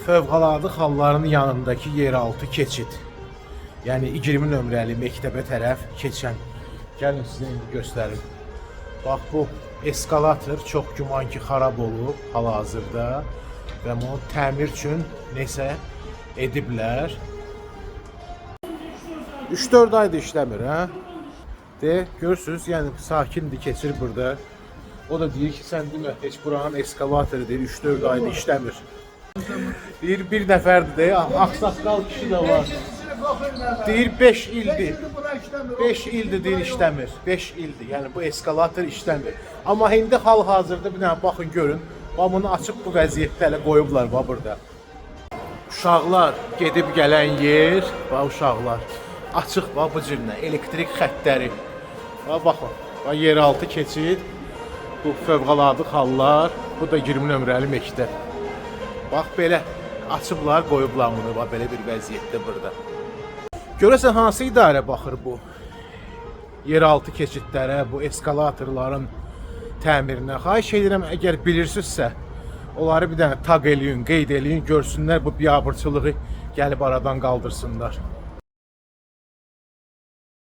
Fövqəladə Halların yanındakı yeraltı keçid. Yəni 20 nömrəli məktəbə tərəf keçən. Gəlin sizə indi göstərim. Bax bu eskalator çox güman ki xarab olub hal-hazırda və bunu təmir üçün nəsə ediblər. 3-4 aydır işləmir, hə? Görürsünüz, yəni sakindir, keçir burada. O da deyir ki, sən demə, heç buranın eskalatoru deyir, 3-4 aydır işləmir. Deyir, bir nəfərdir deyir, aksaqqal kişi də var. Deyir, 5 ildir. 5 ildir deyir, işləmir. 5 ildir, yəni bu eskalator işləmir. Amma indi hal-hazırda bir dənə baxın, görün. Bunu açıb bu vəziyyətdə elə qoyublar burada. Uşaqlar gedib gələn yer, uşaqlar açıq bu cürlə, elektrik xəttləri. Baxın, yeraltı keçid, bu Fövqəladə Hallar, bu da 20 nömrəli məktəb. Bax, belə açıblar, qoyublar bunu, belə bir vəziyyətdə burada. Görəsən, hansı idarə baxır bu yeraltı keçidlərə, bu eskalatorların təmirinə? Xahiş edirəm, əgər bilirsinizsə, onları bir dənə taq eləyin, qeyd eləyin, görsünlər bu biabırçılığı gəlib aradan qaldırsınlar.